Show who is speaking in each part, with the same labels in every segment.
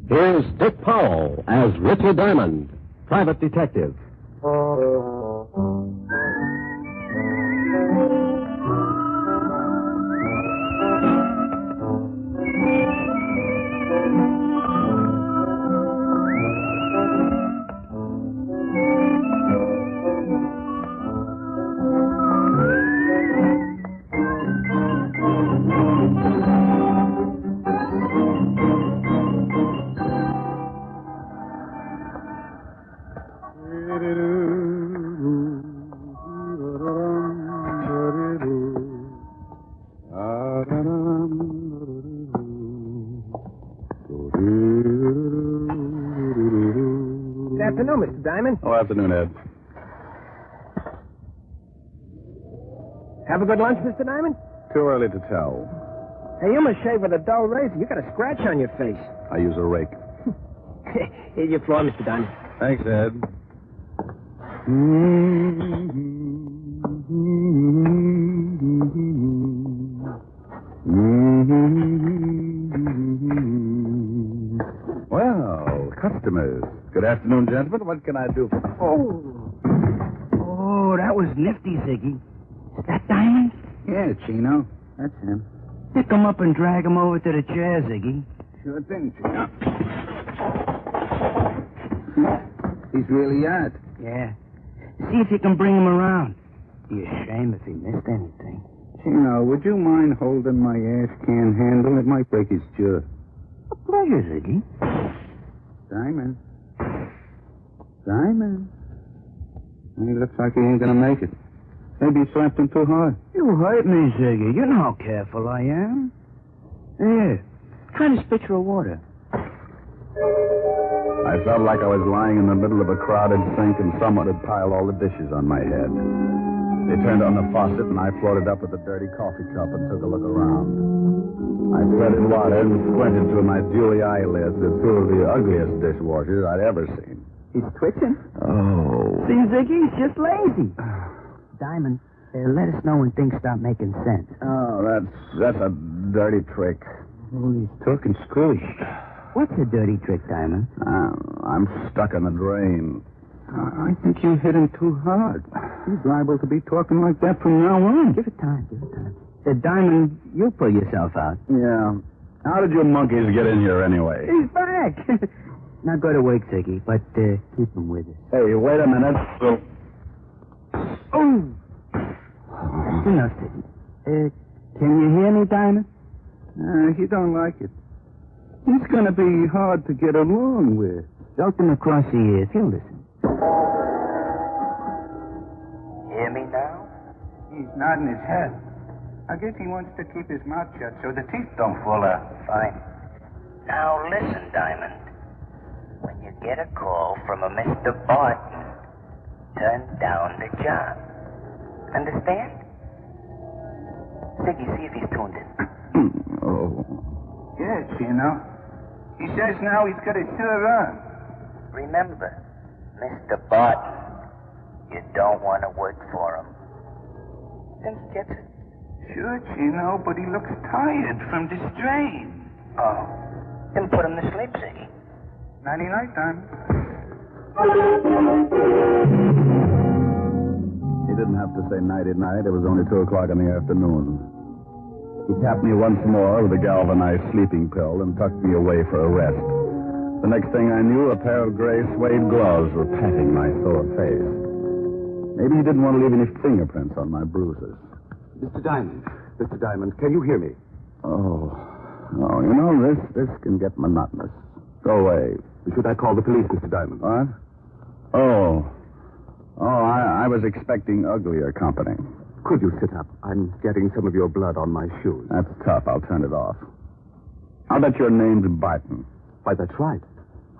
Speaker 1: Here's Dick Powell as Richie Diamond, private detective.
Speaker 2: Good afternoon, Mr. Diamond.
Speaker 3: Oh, afternoon, Ed.
Speaker 2: Have a good lunch, Mr. Diamond?
Speaker 3: Too early to tell.
Speaker 2: Hey, you must shave with a dull razor. You got a scratch on your face.
Speaker 3: I use a rake.
Speaker 2: Here's your floor, Mr. Diamond.
Speaker 3: Thanks, Ed. Well, customers. Good afternoon, gentlemen. What can I do for...
Speaker 4: Oh, that was nifty, Ziggy. Is that Diamond?
Speaker 5: Yeah, Chino. That's him.
Speaker 4: Pick him up and drag him over to the chair, Ziggy.
Speaker 5: Sure thing, Chino. He's really out.
Speaker 4: Yeah. See if you can bring him around. Be a shame if he missed anything.
Speaker 5: Chino, would you mind holding my ash can handle? It might break his jaw.
Speaker 4: A pleasure, Ziggy.
Speaker 5: Diamond. Diamond. He looks like he ain't gonna make it. Maybe you slapped him too hard.
Speaker 4: You hurt me, Ziggy. You know how careful I am. Here. Try this pitcher of water.
Speaker 3: I felt like I was lying in the middle of a crowded sink and someone had piled all the dishes on my head. They turned on the faucet and I floated up with a dirty coffee cup and took a look around. I treaded water and squinted through my dewy eyelids at two of the ugliest dishwashers I'd ever seen.
Speaker 5: He's twitching.
Speaker 3: Oh.
Speaker 4: See, Ziggy, he's just lazy. Diamond, let us know when things start making sense.
Speaker 3: Oh, that's a dirty trick.
Speaker 5: Oh, he's talking screwy.
Speaker 4: What's a dirty trick, Diamond?
Speaker 3: I'm stuck in the drain.
Speaker 5: I think you hit him too hard. He's liable to be talking like that from now on.
Speaker 4: Give it time. Diamond, you'll pull yourself out.
Speaker 3: Yeah. How did you monkeys get in here anyway?
Speaker 4: He's back. Now go to work, Ziggy, but keep him with us.
Speaker 3: Hey, wait a minute.
Speaker 4: Oh! Enough, Ziggy. Can you hear me, Diamond?
Speaker 5: He don't like it. He's going to be hard to get along with.
Speaker 4: Belt him across the ears. He'll listen. Hear me now?
Speaker 5: He's nodding his head. I guess he wants to keep his mouth shut so the teeth don't fall out.
Speaker 4: Fine. Now listen, Diamond. When you get a call from a Mr. Barton, turn down the job. Understand? Ziggy, see if he's tuned in.
Speaker 3: Oh.
Speaker 5: Yes, you know. He says now he's got a sure on.
Speaker 4: Remember, Mr. Barton, you don't want to work for him. Think he gets it?
Speaker 5: Sure, Chino, but he looks tired from the strain.
Speaker 4: Oh. Then put him to sleep, Ziggy.
Speaker 5: Nighty-night time.
Speaker 3: He didn't have to say nighty-night. It was only 2 o'clock in the afternoon. He tapped me once more with a galvanized sleeping pill and tucked me away for a rest. The next thing I knew, a pair of gray suede gloves were patting my sore face. Maybe he didn't want to leave any fingerprints on my bruises.
Speaker 1: Mr. Diamond, can you hear me?
Speaker 3: Oh, you know, this can get monotonous. Go away.
Speaker 1: Should I call the police, Mr. Diamond?
Speaker 3: What? Oh, I was expecting uglier company.
Speaker 1: Could you sit up? I'm getting some of your blood on my shoes.
Speaker 3: That's tough. I'll turn it off. I'll bet your name's Barton.
Speaker 1: Why, that's right.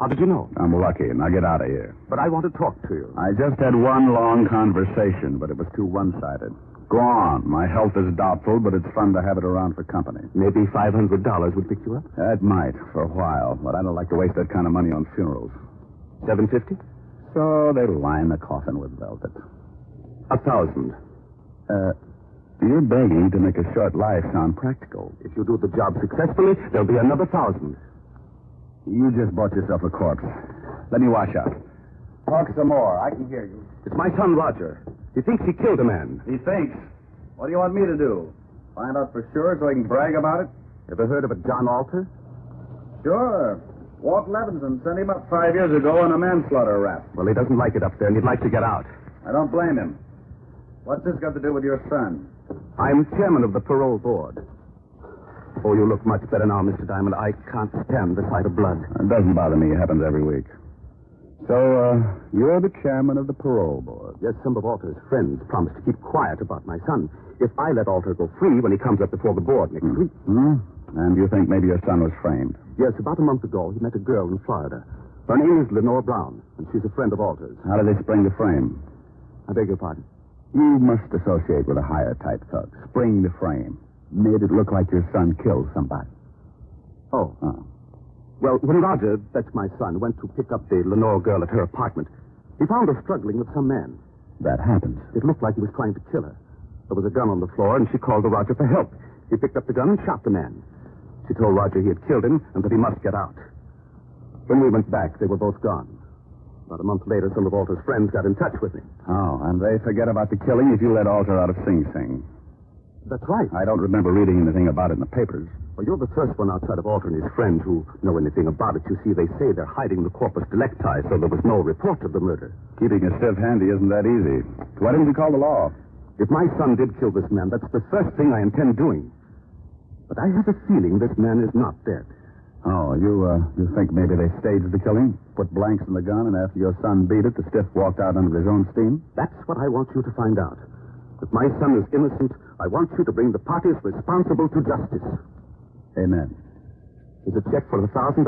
Speaker 1: How did you know?
Speaker 3: I'm lucky. Now get out of here.
Speaker 1: But I want to talk to you.
Speaker 3: I just had one long conversation, but it was too one-sided. Go on. My health is doubtful, but it's fun to have it around for company.
Speaker 1: Maybe $500 would pick you up?
Speaker 3: That might, for a while, but I don't like to waste that kind of money on funerals.
Speaker 1: $750?
Speaker 3: So they line the coffin with velvet.
Speaker 1: $1,000.
Speaker 3: You're begging to make a short life sound practical.
Speaker 1: If you do the job successfully, there'll be another $1,000.
Speaker 3: You just bought yourself a corpse. Let me wash up. Talk some more. I can hear you.
Speaker 1: It's my son, Roger. He thinks he killed a man.
Speaker 3: He thinks. What do you want me to do? Find out for sure so he can brag about it?
Speaker 1: Ever heard of a John Alter?
Speaker 3: Sure. Walt Levinson sent him up 5 years ago on a manslaughter rap.
Speaker 1: Well, he doesn't like it up there, and he'd like to get out.
Speaker 3: I don't blame him. What's this got to do with your son?
Speaker 1: I'm chairman of the parole board. Oh, you look much better now, Mr. Diamond. I can't stand the sight of blood.
Speaker 3: It doesn't bother me. It happens every week. So, you're the chairman of the parole board.
Speaker 1: Yes, some of Alter's friends promised to keep quiet about my son if I let Alter go free when he comes up before the board next week.
Speaker 3: Hmm? And you think maybe your son was framed?
Speaker 1: Yes, about a month ago, he met a girl in Florida. Her name is Lenore Brown, and she's a friend of Alter's.
Speaker 3: How did they spring the frame?
Speaker 1: I beg your pardon?
Speaker 3: You must associate with a higher type thug. Spring the frame. Made it look like your son killed somebody.
Speaker 1: Oh. Well, when Roger, that's my son, went to pick up the Lenore girl at her apartment, he found her struggling with some man.
Speaker 3: That happens.
Speaker 1: It looked like he was trying to kill her. There was a gun on the floor, and she called to Roger for help. He picked up the gun and shot the man. She told Roger he had killed him and that he must get out. When we went back, they were both gone. About a month later, some of Alter's friends got in touch with me.
Speaker 3: Oh, and they forget about the killing if you let Alter out of Sing Sing.
Speaker 1: That's right.
Speaker 3: I don't remember reading anything about it in the papers.
Speaker 1: Well, you're the first one outside of Alter and his friend who know anything about it. You see, they say they're hiding the corpus delicti, so there was no report of the murder.
Speaker 3: Keeping a stiff handy isn't that easy. Why didn't you call the law?
Speaker 1: If my son did kill this man, that's the first thing I intend doing. But I have a feeling this man is not dead.
Speaker 3: Oh, you think maybe they staged the killing? Put blanks in the gun, and after your son beat it, the stiff walked out under his own steam?
Speaker 1: That's what I want you to find out. If my son is innocent, I want you to bring the parties responsible to justice.
Speaker 3: Amen.
Speaker 1: There's a check for $1,000.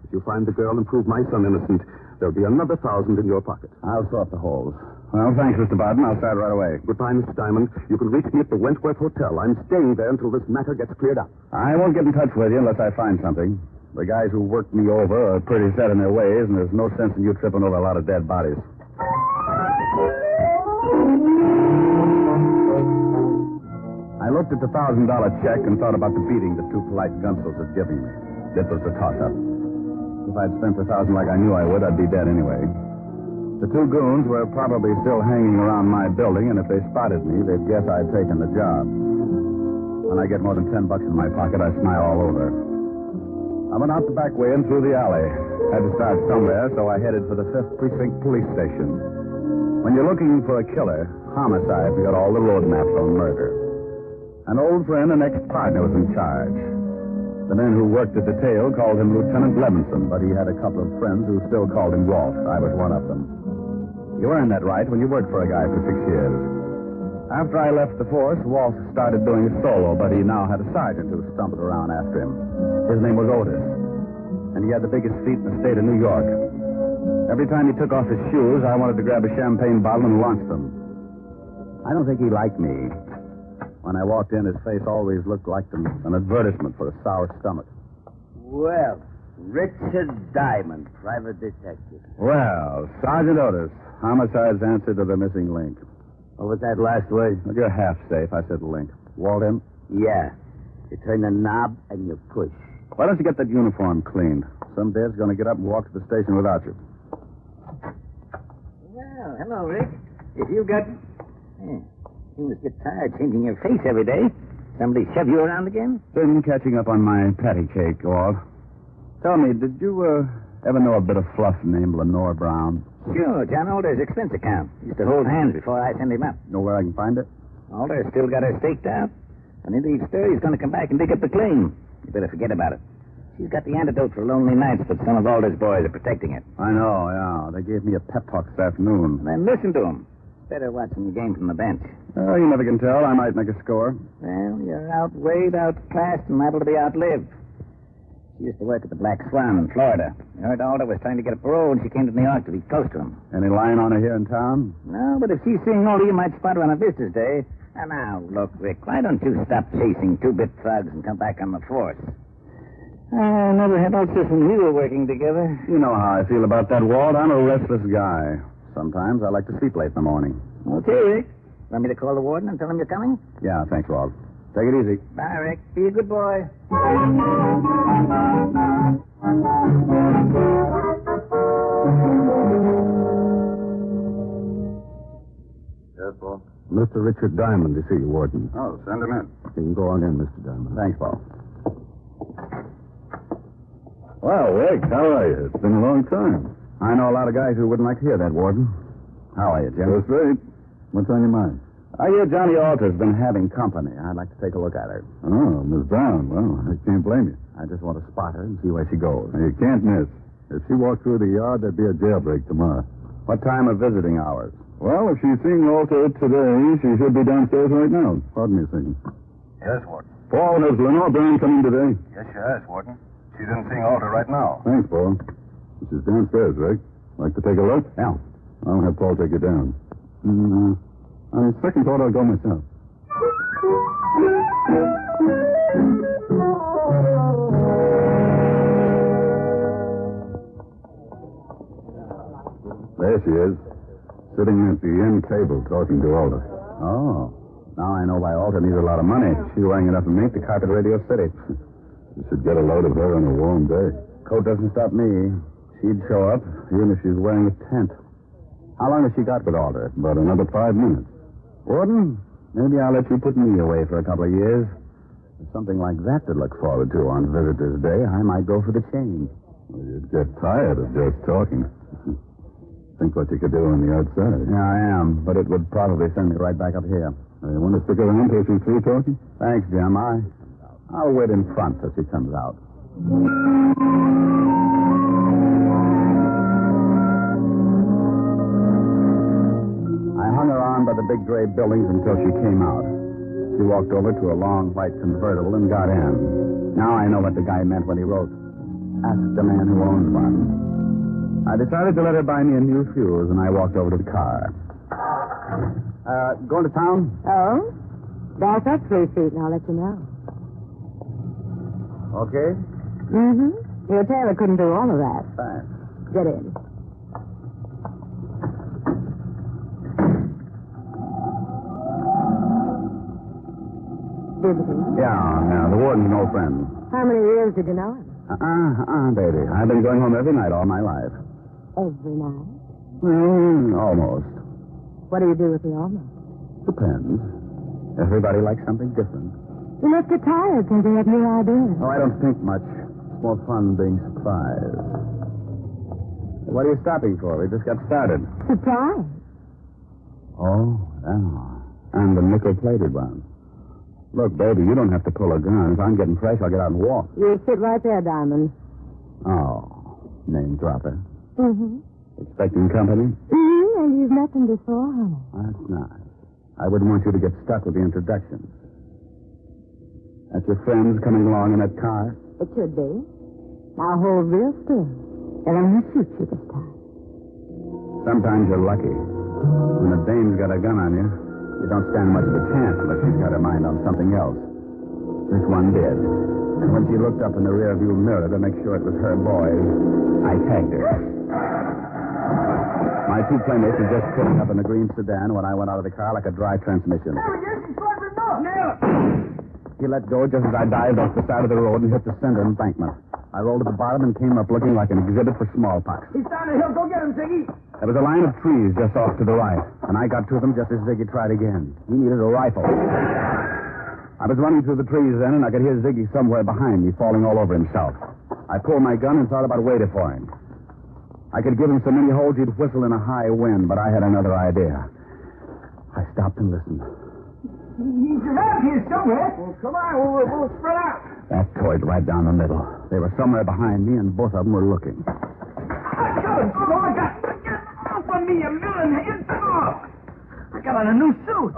Speaker 1: If you find the girl and prove my son innocent, there'll be another 1,000 in your pocket.
Speaker 3: I'll sort the holes. Well, thanks, Mr. Barton. I'll start right away.
Speaker 1: Goodbye, Mr. Diamond. You can reach me at the Wentworth Hotel. I'm staying there until this matter gets cleared up.
Speaker 3: I won't get in touch with you unless I find something. The guys who worked me over are pretty set in their ways, and there's no sense in you tripping over a lot of dead bodies. I looked at the $1,000 check and thought about the beating the two polite gunsels had given me. It was a toss-up. If I'd spent the $1,000 like I knew I would, I'd be dead anyway. The two goons were probably still hanging around my building, and if they spotted me, they'd guess I'd taken the job. When I get more than $10 in my pocket, I smile all over. I went out the back way and through the alley. Had to start somewhere, so I headed for the 5th Precinct Police Station. When you're looking for a killer, homicide's got all the road maps on murder. An old friend and ex-partner was in charge. The men who worked the detail called him Lieutenant Levinson, but he had a couple of friends who still called him Walt. I was one of them. You earned that right when you worked for a guy for 6 years. After I left the force, Walt started doing a solo, but he now had a sergeant who stumbled around after him. His name was Otis, and he had the biggest feet in the state of New York. Every time he took off his shoes, I wanted to grab a champagne bottle and launch them. I don't think he liked me. When I walked in, his face always looked like an advertisement for a sour stomach.
Speaker 6: Well, Richard Diamond, private detective.
Speaker 3: Well, Sergeant Otis, homicide's answer to the missing link.
Speaker 6: What was that last word?
Speaker 3: Well, you're half safe. I said link. Walt in?
Speaker 6: Yeah. You turn the knob and you push.
Speaker 3: Why don't you get that uniform cleaned? Some dad's going to get up and walk to the station without you.
Speaker 6: Well, hello, Rick. If you got... You must get tired changing your face every day. Somebody shove you around again?
Speaker 3: Been catching up on my patty cake, Walt. Tell me, did you ever know a bit of fluff named Lenore Brown?
Speaker 6: Sure, John Alder's expense account. Used to hold hands before I sent him up.
Speaker 3: Know where I can find it?
Speaker 6: Alder's still got her staked out. And if he's stir, he's going to come back and dig up the claim. You better forget about it. She's got the antidote for lonely nights, but some of Alder's boys are protecting it.
Speaker 3: I know, yeah. They gave me a pep talk this afternoon.
Speaker 6: Then listen to him. Better watching the game from the bench.
Speaker 3: You never can tell. I might make a score.
Speaker 6: Well, you're outweighed, outclassed, and liable to be outlived. She used to work at the Black Swan in Florida. I heard Alder was trying to get a parole, and she came to New York to be close to him.
Speaker 3: Any line on her here in town?
Speaker 6: No, but if she's seeing Alder, you might spot her on a visitor's day. And now, look, Rick, why don't you stop chasing two-bit thugs and come back on the force? I never had Ulster when we were working together.
Speaker 3: You know how I feel about that, Walt. I'm a restless guy. Sometimes I like to sleep late in the morning.
Speaker 6: Okay, Rick. Want me to call the warden and tell him you're coming?
Speaker 3: Yeah, thanks, Walt.
Speaker 1: Take it easy.
Speaker 6: Bye, Rick. Be a good boy.
Speaker 3: Yes, Paul?
Speaker 1: Mr. Richard Diamond to see you, Warden.
Speaker 3: Oh, send him in.
Speaker 1: You can go on in, Mr. Diamond.
Speaker 3: Thanks, Paul. Well, Rick, how are you? It's been a long time.
Speaker 1: I know a lot of guys who wouldn't like to hear that, Warden. How are you, Jim?
Speaker 3: That's right. What's on your mind?
Speaker 1: I hear Johnny Alter's been having company. I'd like to take a look at her.
Speaker 3: Oh, Miss Brown. Well, I can't blame you.
Speaker 1: I just want to spot her and see where she goes.
Speaker 3: You can't miss. If she walked through the yard, there'd be a jailbreak tomorrow.
Speaker 1: What time are visiting hours?
Speaker 3: Well, if she's seeing Alter today, she should be downstairs right now. Pardon me a second.
Speaker 5: Yes, Warden.
Speaker 3: Paul, has Lenore Brown come in today?
Speaker 5: Yes, she has, Warden. She's in seeing Alter right now.
Speaker 3: Thanks, Paul. She's downstairs, Rick. Like to take a look?
Speaker 1: Yeah.
Speaker 3: I'll have Paul take you down. On second thought, I'll go myself. There she is, sitting at the end table talking to Alder.
Speaker 1: Oh. Now I know why Alter needs a lot of money. She's wearing enough mink to carpet Radio City.
Speaker 3: You should get a load of her on a warm day.
Speaker 1: Coat doesn't stop me. She'd show up, even if she's wearing a tent. How long has she got with Alder?
Speaker 3: About another 5 minutes.
Speaker 1: Warden, maybe I'll let you put me away for a couple of years. With something like that to look forward to on Visitor's Day, I might go for the change.
Speaker 3: Well, you'd get tired of just talking. Think what you could do on the outside.
Speaker 1: Yeah, I am, but it would probably send me right back up here.
Speaker 3: You want to stick around till she's through talking?
Speaker 1: Thanks, Jim. I'll wait in front till she comes out. I hung around by the big gray buildings until she came out. She walked over to a long white convertible and got in. Now I know what the guy meant when he wrote, "Ask the man who owns one." I decided to let her buy me a new fuse, and I walked over to the car. Going to town?
Speaker 7: Oh? Back up 3 feet and I'll let you know.
Speaker 1: Okay.
Speaker 7: Mm-hmm. Your tailor couldn't do all of that.
Speaker 1: Thanks.
Speaker 7: Get in. Visiting?
Speaker 1: Yeah, the warden's an old friend.
Speaker 7: How many years did you know him?
Speaker 1: Baby. I've been going home every night all my life.
Speaker 7: Every night?
Speaker 1: Almost.
Speaker 7: What do you do with the almost?
Speaker 1: Depends. Everybody likes something different.
Speaker 7: You must get tired since you have new ideas.
Speaker 1: Oh, I don't think much. It's more fun being surprised. What are you stopping for? We just got started.
Speaker 7: Surprise?
Speaker 1: Oh, yeah. And the nickel-plated one. Look, baby, you don't have to pull a gun. If I'm getting fresh, I'll get out and walk.
Speaker 7: You sit right there, Diamond.
Speaker 1: Oh, name dropper.
Speaker 7: Mm-hmm.
Speaker 1: Expecting company?
Speaker 7: Mm-hmm, and you've met them before, honey.
Speaker 1: That's nice. I wouldn't want you to get stuck with the introductions. That's your friends coming along in that car?
Speaker 7: It should be. Now hold real still. They're going to shoot you this time.
Speaker 1: Sometimes you're lucky. When a dame's got a gun on you, you don't stand much of a chance unless she's got her mind on something else. This one did. And when she looked up in the rearview mirror to make sure it was her boys, I tagged her. My two playmates were just pulling up in the green sedan when I went out of the car like a dry transmission. He let go just as I dived off the side of the road and hit the center embankment. I rolled to the bottom and came up looking like an exhibit for smallpox.
Speaker 2: He's down the hill. Go get him, Ziggy.
Speaker 1: There was a line of trees just off to the right, and I got to them just as Ziggy tried again. He needed a rifle. I was running through the trees then, and I could hear Ziggy somewhere behind me, falling all over himself. I pulled my gun and thought about waiting for him. I could give him so many holes he'd whistle in a high wind, but I had another idea. I stopped and listened.
Speaker 2: He's around here somewhere. Well, come on. We'll spread out.
Speaker 1: That toyed right down the middle. They were somewhere behind me, and both of them were looking.
Speaker 2: I got off on me, you melon head. I got on a new suit.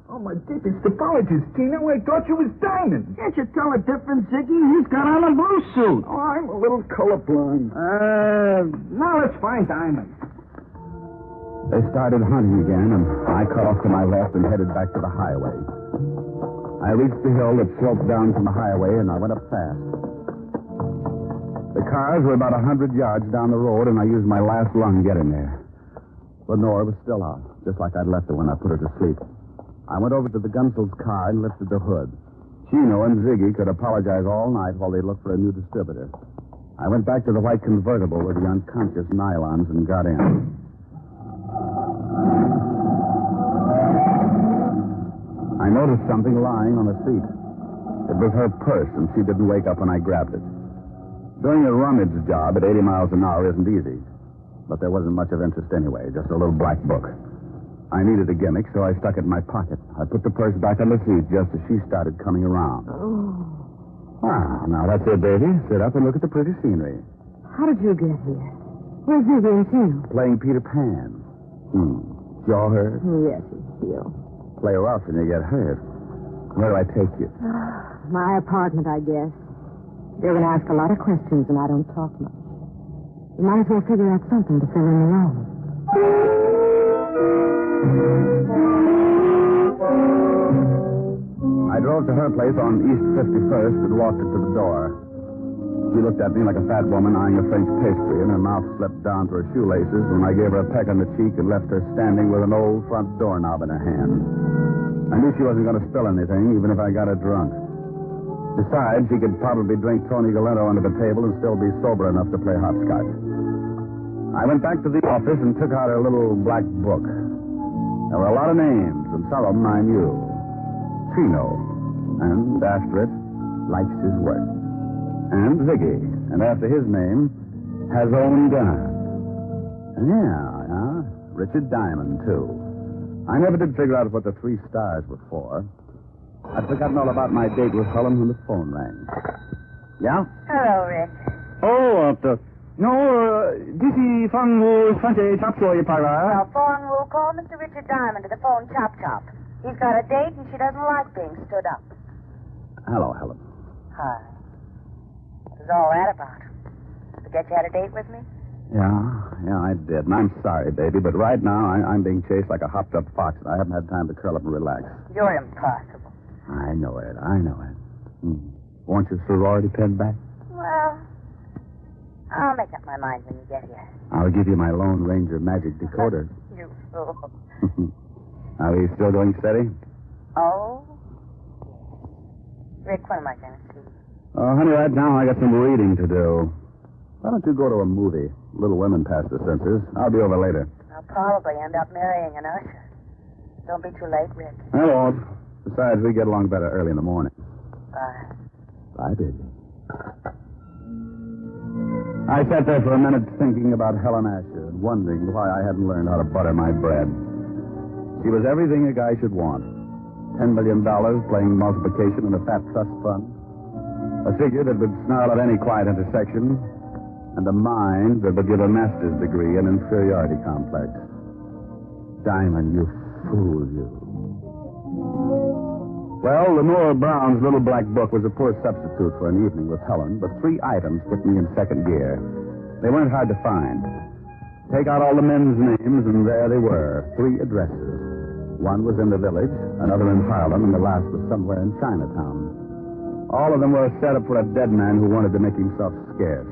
Speaker 2: Oh, my deepest apologies, Tina. I thought you was Diamond. Can't you tell a difference, Ziggy? He's got on a blue suit. Oh, I'm a little colorblind. Now let's find Diamond.
Speaker 1: They started hunting again, and I cut off to my left and headed back to the highway. I reached the hill that sloped down from the highway, and I went up fast. The cars were about 100 yards down the road, and I used my last lung getting there. Lenore was still out, just like I'd left her when I put her to sleep.
Speaker 3: I went over to the Gunsel's car and lifted the hood. Chino and Ziggy could apologize all night while they looked for a new distributor. I went back to the white convertible with the unconscious nylons and got in. I noticed something lying on the seat. It was her purse, and she didn't wake up when I grabbed it. Doing a rummage job at 80 miles an hour isn't easy. But there wasn't much of interest anyway, just a little black book. I needed a gimmick, so I stuck it in my pocket. I put the purse back on the seat just as she started coming around.
Speaker 7: Oh.
Speaker 3: Ah, now that's it, baby. Sit up and look at the pretty scenery.
Speaker 7: How did you get here? Where's Ziggy and Chino?
Speaker 3: Playing Peter Pan. Jaw hurt?
Speaker 7: Yes, he will.
Speaker 3: Play rough and you get hurt. Where do I take you?
Speaker 7: My apartment, I guess. They're going to ask a lot of questions, and I don't talk much. You might as well figure out something to fill in the room.
Speaker 3: I drove to her place on East 51st and walked her to the door. She looked at me like a fat woman eyeing a French pastry, and her mouth slipped down to her shoelaces when I gave her a peck on the cheek and left her standing with an old front doorknob in her hand. I knew she wasn't going to spill anything, even if I got her drunk. Besides, she could probably drink Tony Galento under the table and still be sober enough to play hopscotch. I went back to the office and took out her little black book. There were a lot of names, and some of them I knew. Chino, and after it, likes his work. And Ziggy, and after his name, has owned gun. Yeah, Richard Diamond, too. I never did figure out what the 3 stars were for. I'd forgotten all about my date with Helen when the phone rang. Yeah?
Speaker 8: Hello, Rick.
Speaker 2: Dizzy Fang Wu Sante Chop Soy Para.
Speaker 8: Now, phone will call Mr. Richard Diamond to the phone chop. He's got a date and she doesn't like being stood up.
Speaker 3: Hello, Helen.
Speaker 8: Hi. What was all that about? Forget you had a date with me?
Speaker 3: Yeah, I did. And I'm sorry, baby, but right now I'm being chased like a hopped-up fox, and I haven't had time to curl up and relax.
Speaker 8: You're impossible.
Speaker 3: I know it. Want your sorority pin back?
Speaker 8: Well, I'll make up my mind when you get here.
Speaker 3: I'll give you my Lone Ranger magic decoder.
Speaker 8: You fool.
Speaker 3: Are we still going steady?
Speaker 8: Oh, yes. Rick, when am I going to see you?
Speaker 3: Oh, honey, right now I got some reading to do. Why don't you go to a movie? Little Women past the censors. I'll be over later.
Speaker 8: I'll probably end up marrying an usher. Don't be too late, Rick.
Speaker 3: I won't. Besides, we get along better early in the morning.
Speaker 8: Bye.
Speaker 3: Bye, baby. I sat there for a minute thinking about Helen Asher and wondering why I hadn't learned how to butter my bread. She was everything a guy should want. $10 million playing multiplication in a fat trust fund. A figure that would snarl at any quiet intersection. And a mind that would give a master's degree in inferiority complex. Diamond, you fool, you. Well, Lenore Brown's little black book was a poor substitute for an evening with Helen, but 3 items put me in second gear. They weren't hard to find. Take out all the men's names, and there they were, 3 addresses. One was in the village, another in Harlem, and the last was somewhere in Chinatown. All of them were a setup for a dead man who wanted to make himself scarce.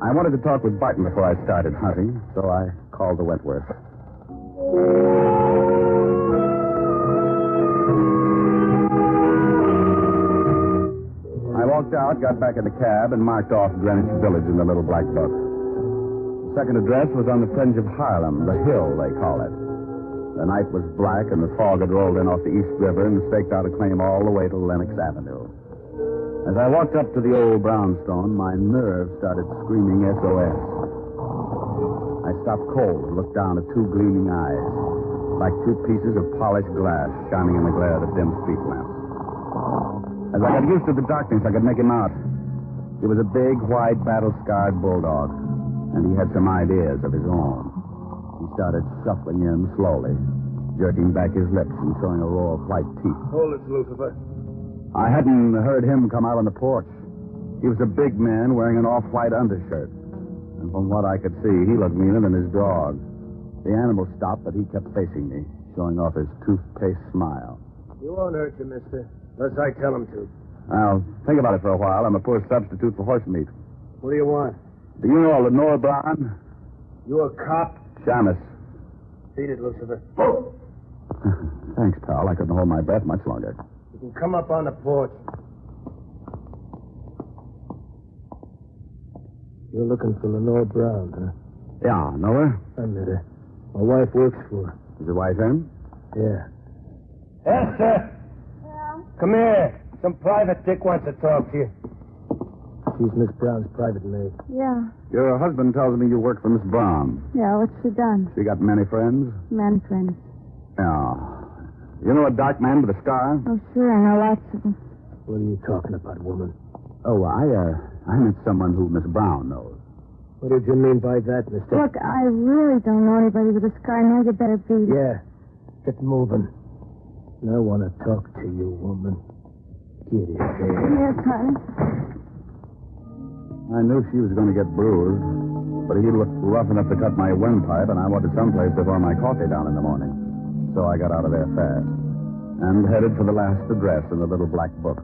Speaker 3: I wanted to talk with Barton before I started hunting, so I called the Wentworth. I walked out, got back in the cab, and marked off Greenwich Village in the little black book. The second address was on the fringe of Harlem, the Hill, they call it. The night was black, and the fog had rolled in off the East River and staked out a claim all the way to Lenox Avenue. As I walked up to the old brownstone, my nerves started screaming SOS. I stopped cold and looked down at 2 gleaming eyes, like 2 pieces of polished glass shining in the glare of the dim street lamp. As I got used to the darkness, I could make him out. He was a big, white, battle-scarred bulldog, and he had some ideas of his own. He started shuffling in slowly, jerking back his lips and showing a row of white teeth.
Speaker 2: Hold it, Lucifer.
Speaker 3: I hadn't heard him come out on the porch. He was a big man wearing an off-white undershirt. And from what I could see, he looked meaner than his dog. The animal stopped, but he kept facing me, showing off his toothpaste smile.
Speaker 2: He won't hurt you, mister, unless I tell him to.
Speaker 3: I'll think about it for a while. I'm a poor substitute for horse meat.
Speaker 2: What do you want?
Speaker 3: Do you know Lenore Brown?
Speaker 2: You a cop?
Speaker 3: Shamus.
Speaker 2: Beat it, Lucifer.
Speaker 3: Thanks, pal. I couldn't hold my breath much longer.
Speaker 2: You can come up on the porch. You're looking for Lenore Brown, huh?
Speaker 3: Yeah, know her?
Speaker 2: I met her. My wife works for her.
Speaker 3: Is your wife in?
Speaker 2: Yeah. Esther!
Speaker 8: Yeah?
Speaker 2: Come here. Some private dick wants to talk to you. She's Miss Brown's private maid.
Speaker 8: Yeah.
Speaker 3: Your husband tells me you work for Miss Brown.
Speaker 8: Yeah, what's she done?
Speaker 3: She got many friends?
Speaker 8: Men friends.
Speaker 3: Yeah. You know a dark man with a scar?
Speaker 8: Oh, sure, I know lots of them.
Speaker 2: What are you talking about, woman?
Speaker 3: Oh, I met someone who Miss Brown knows.
Speaker 2: What did you mean by that, mister?
Speaker 8: Look, I really don't know anybody with a scar. Now you better be...
Speaker 2: Yeah. Get moving. I want to talk to you, woman. Get it there.
Speaker 8: Yes, honey.
Speaker 3: I knew she was going to get bruised, but he looked rough enough to cut my windpipe, and I wanted someplace to pour my coffee down in the morning. So I got out of there fast and headed for the last address in the little black book.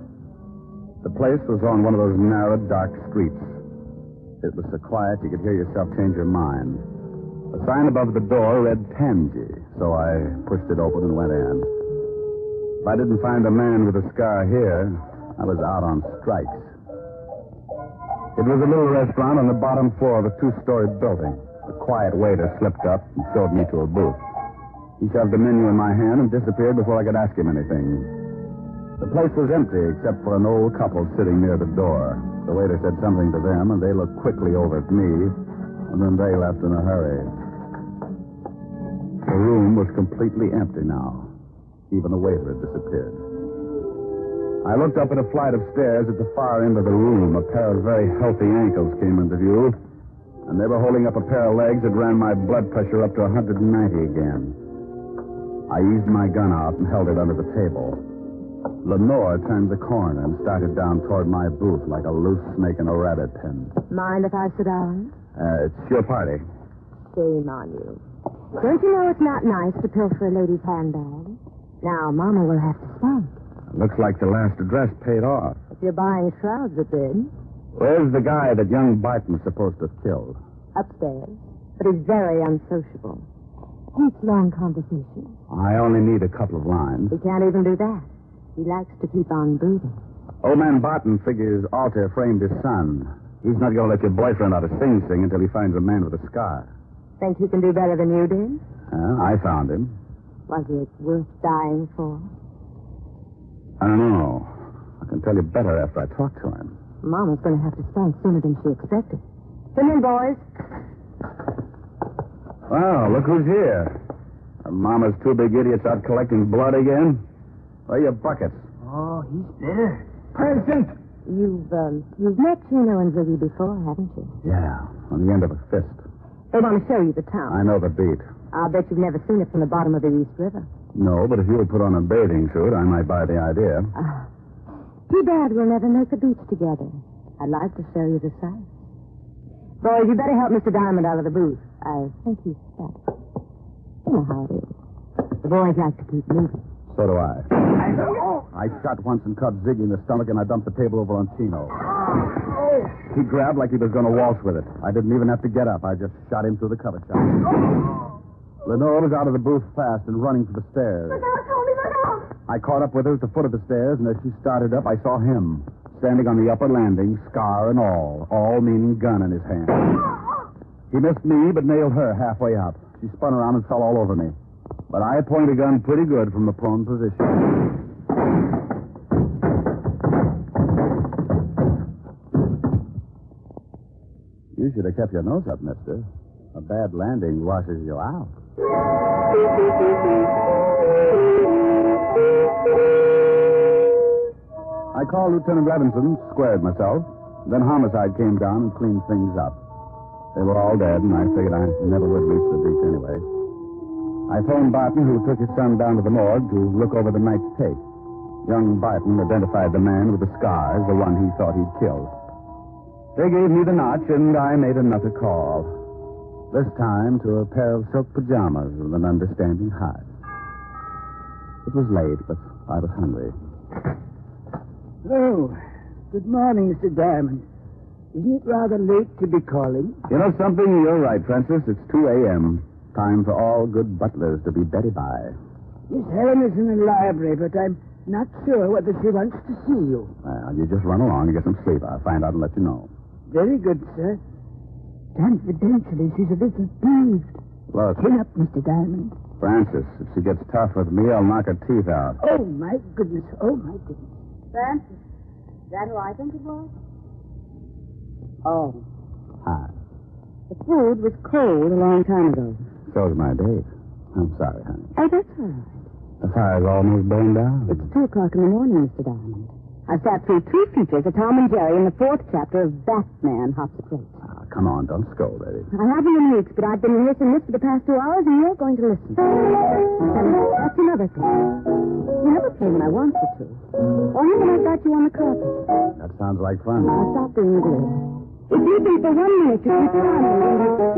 Speaker 3: The place was on one of those narrow, dark streets. It was so quiet you could hear yourself change your mind. A sign above the door read Tansy, so I pushed it open and went in. If I didn't find a man with a scar here, I was out on strikes. It was a little restaurant on the bottom floor of a two-story building. A quiet waiter slipped up and showed me to a booth. He shoved a menu in my hand and disappeared before I could ask him anything. The place was empty except for an old couple sitting near the door. The waiter said something to them, and they looked quickly over at me, and then they left in a hurry. The room was completely empty now. Even the waiter had disappeared. I looked up at a flight of stairs at the far end of the room. A pair of very healthy ankles came into view, and they were holding up a pair of legs that ran my blood pressure up to 190 again. I eased my gun out and held it under the table. Lenore turned the corner and started down toward my booth like a loose snake in a rabbit pen.
Speaker 7: Mind if I sit down?
Speaker 3: It's your party.
Speaker 7: Shame on you. Don't you know it's not nice to pilfer a lady's handbag? Now, Mama will have to thank.
Speaker 3: Looks like the last address paid off.
Speaker 7: If you're buying shrouds, it did.
Speaker 3: Where's the guy that young Barton was supposed to have killed?
Speaker 7: Upstairs. But he's very unsociable. Hates long conversations.
Speaker 3: I only need a couple of lines.
Speaker 7: He can't even do that. He likes to keep on breathing.
Speaker 3: Old man Barton figures Alter framed his son. He's not going to let your boyfriend out of Sing Sing until he finds a man with a scar.
Speaker 7: Think he can do better than you did?
Speaker 3: I found him.
Speaker 7: Was it worth dying for?
Speaker 3: I don't know. I can tell you better after I talk to him.
Speaker 7: Mama's going to have to spank sooner than she expected. Come in, boys.
Speaker 3: Well, look who's here. Are Mama's two big idiots out collecting blood again? Where are your buckets?
Speaker 2: Oh, he's there. Present.
Speaker 7: You've met Chino and Ziggy before, haven't you?
Speaker 3: Yeah, on the end of a fist.
Speaker 7: They want to show you the town.
Speaker 3: I know the beat.
Speaker 7: I'll bet you've never seen it from the bottom of the East River.
Speaker 3: No, but if you'll put on a bathing suit, I might buy the idea.
Speaker 7: Too bad we'll never make the beach together. I'd like to show you the sights. Boys, you better help Mr. Diamond out of the booth. I think he's stuck. You know how it is. The boys like to keep moving.
Speaker 3: So do I. I shot once and cut Ziggy in the stomach, and I dumped the table over on Chino. He grabbed like he was going to waltz with it. I didn't even have to get up. I just shot him through the cover shot. Lenore was out of the booth fast and running for the stairs.
Speaker 8: Look out, Tony, look out!
Speaker 3: I caught up with her at the foot of the stairs, and as she started up, I saw him standing on the upper landing, scar and all meaning gun in his hand. He missed me, but nailed her halfway up. She spun around and fell all over me. But I pointed a gun pretty good from the prone position. You should have kept your nose up, mister. A bad landing washes you out. I called Lieutenant Levinson, squared myself. Then homicide came down and cleaned things up. They were all dead, and I figured I never would reach the beach anyway. I phoned Barton, who took his son down to the morgue to look over the night's tape. Young Barton identified the man with the scars, the one he thought he'd killed. They gave me the notch, and I made another call. This time to a pair of silk pajamas with an understanding heart. It was late, but I was hungry.
Speaker 2: Oh, good morning, Mr. Diamond. Isn't it rather late to be calling?
Speaker 3: You know something? You're right, Francis. It's 2 a.m. Time for all good butlers to be bedded by.
Speaker 2: Miss Helen is in the library, but I'm not sure whether she wants to see you.
Speaker 3: Well, you just run along and get some sleep. I'll find out and let you know.
Speaker 2: Very good, sir. Confidentially, she's a little peeved.
Speaker 3: Look,
Speaker 2: Chin up, Mr. Diamond.
Speaker 3: Francis, if she gets tough with me, I'll knock her teeth out.
Speaker 2: Oh, my goodness. Oh, my goodness.
Speaker 7: Francis, is that who I think it was? Oh.
Speaker 3: Hi.
Speaker 7: The food was cold a long time ago.
Speaker 3: So's my date. I'm sorry, honey.
Speaker 7: Oh, that's all right.
Speaker 3: The fire's almost burned down.
Speaker 7: It's 2 o'clock in the morning, Mr. Diamond. I've sat through 2 features of Tom and Jerry in the 4th chapter of Batman Hops the Crate.
Speaker 3: Ah, come on, don't scold, Eddie.
Speaker 7: I haven't in weeks, but I've been rehearsing this for the past 2 hours, and you're going to listen. And that's another thing. You never play when I want you to. Only when I've got you on the carpet.
Speaker 3: That sounds like fun.
Speaker 7: I'll stop being good. If you think for 1 minute you keep trying.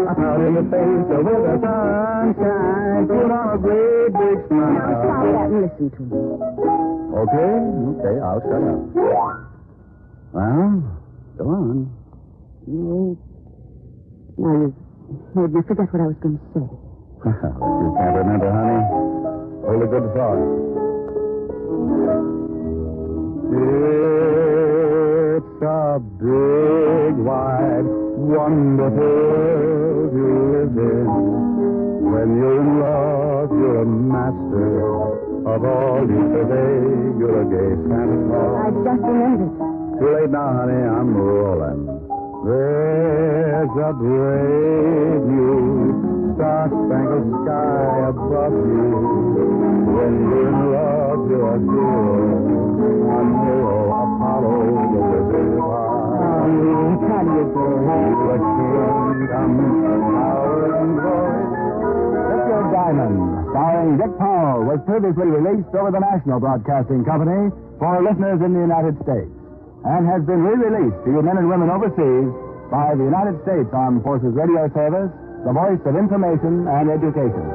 Speaker 3: Out in the face of the sunshine, put on a great big smile.
Speaker 7: Now stop that and listen to me.
Speaker 3: Okay, I'll shut up. Well, go on.
Speaker 7: No. Now you made me forget what I was going to say.
Speaker 3: Well, if you can't remember, honey, hold a good thought. It's a big, wide, wonderful world you live in. When you're in love, you're a master of all you survey. You're a gay Santa Claus.
Speaker 7: I just remembered.
Speaker 3: Too late now, honey. I'm rolling. There's a brave new star-spangled sky above you. When you're in love, you're a hero, Apollo, the wizard.
Speaker 7: How do you do?
Speaker 3: The kingdom, power and glory. Richard Diamond, starring Dick Powell, was previously released over the National Broadcasting Company for listeners in the United States, and has been re-released to you men and women overseas by the United States Armed Forces Radio Service, the voice of information and education.